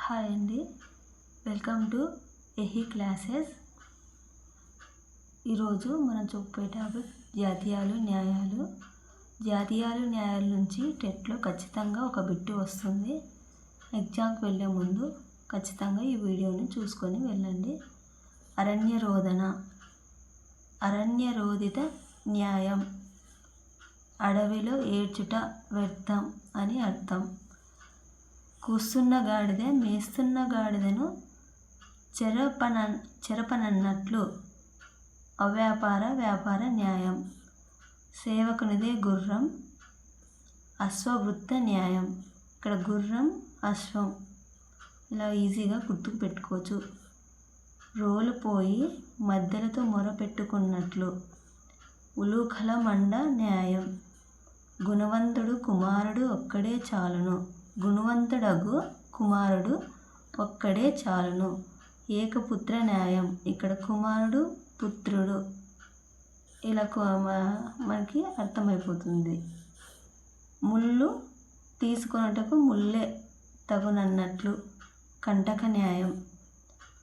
Hi అండి, welcome to ఎహి classes. ఈరోజు మనం చెప్పే టాపిక్ జాతీయాలు న్యాయాలు. జాతీయాలు న్యాయాల నుంచి టెట్లో ఖచ్చితంగా ఒక బిట్టు వస్తుంది. ఎగ్జామ్కి వెళ్ళే ముందు ఖచ్చితంగా ఈ వీడియోని చూసుకొని వెళ్ళండి. అరణ్యరోదన, అరణ్యరోదిత న్యాయం, అడవిలో ఏడ్చుట వ్యర్థం అని అర్థం. కూస్తున్న గాడిద మేస్తున్న గాడిదను చెరపనన్నట్లు వ్యాపార న్యాయం. సేవకునిదే గుర్రం అశ్వవృత్త న్యాయం. ఇక్కడ గుర్రం అశ్వం ఇలా ఈజీగా గుర్తుకు పెట్టుకోవచ్చు. రోలు పోయి మధ్యలతో మొరపెట్టుకున్నట్లు ఉలూఖల మండ న్యాయం. గుణవంతుడు కుమారుడు ఒక్కడే చాలును, గుణవంతుడగు కుమారుడు ఒక్కడే చాలును. ఏకపుత్ర న్యాయం. ఇక్కడ కుమారుడు పుత్రుడు ఇలా మనకి అర్థమైపోతుంది. ముళ్ళు తీసుకొనుటకు ముల్లే తగునన్నట్లు కంటక న్యాయం.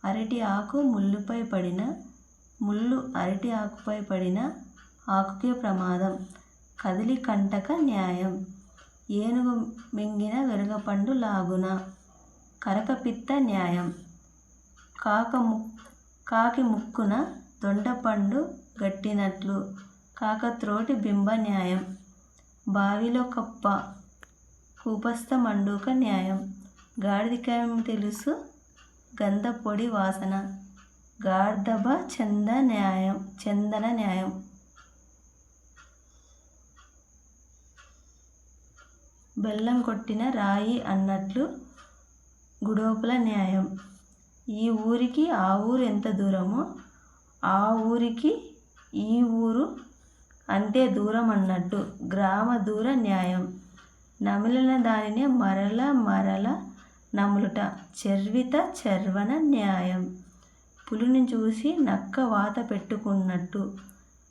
అరటి ఆకు ముల్లుపై పడిన, ముళ్ళు అరటి ఆకుపై పడిన ఆకుకే ప్రమాదం. కదిలి కంటక న్యాయం. ఏనుగు మింగిన వెలగపండు లాగున కరకపిత్త న్యాయం. కాకి ముక్కున దొండపండు గట్టినట్లు కాకత్రోటి బింబ న్యాయం. బావిలో కప్ప కూపస్థ మండూక న్యాయం. గాడిదకేమి తెలుసు గంధపొడి వాసన గార్ధబ చందన న్యాయం. బెల్లం కొట్టిన రాయి అన్నట్లు గుడోపుల న్యాయం. ఈ ఊరికి ఆ ఊరు ఎంత దూరమో ఆ ఊరికి ఈ ఊరు అంతే దూరం అన్నట్టు గ్రామ దూర న్యాయం. నమిలిన దానినే మరల నములుట చర్వన న్యాయం. పులిని చూసి నక్క వాత పెట్టుకున్నట్టు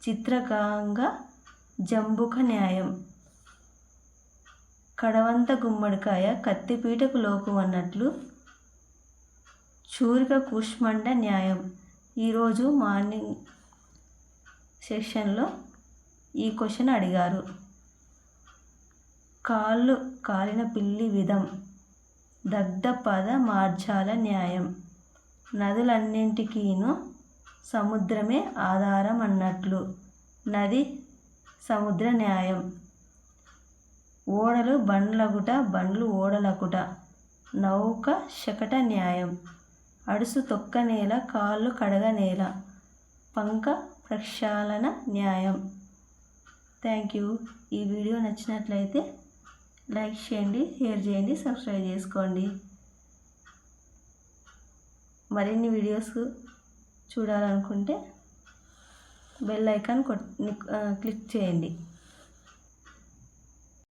చిత్రకాంగ జంబుక న్యాయం. కడవంత గుమ్మడికాయ కత్తిపీటకు లోకు అన్నట్లు చూరిక కూష్మండ న్యాయం. ఈరోజు మార్నింగ్ సెషన్లో ఈ క్వశ్చన్ అడిగారు. కాళ్ళు కాలిన పిల్లి విధం దగ్ధ పద మార్జాల న్యాయం. నదులన్నింటికీను సముద్రమే ఆధారం అన్నట్లు నది సముద్ర న్యాయం. ఓడలు బండ్లగుట బండ్లు ఓడలకుట నౌక శకట న్యాయం. అడుసు తొక్క నేల కాళ్ళు కడగ నేల పంక ప్రక్షాళన న్యాయం. Thank you. ఈ వీడియో నచ్చినట్లయితే లైక్ చేయండి, షేర్ చేయండి, సబ్స్క్రైబ్ చేసుకోండి. మరిన్ని వీడియోస్ చూడాలనుకుంటే బెల్ ఐకాన్ క్లిక్ చేయండి.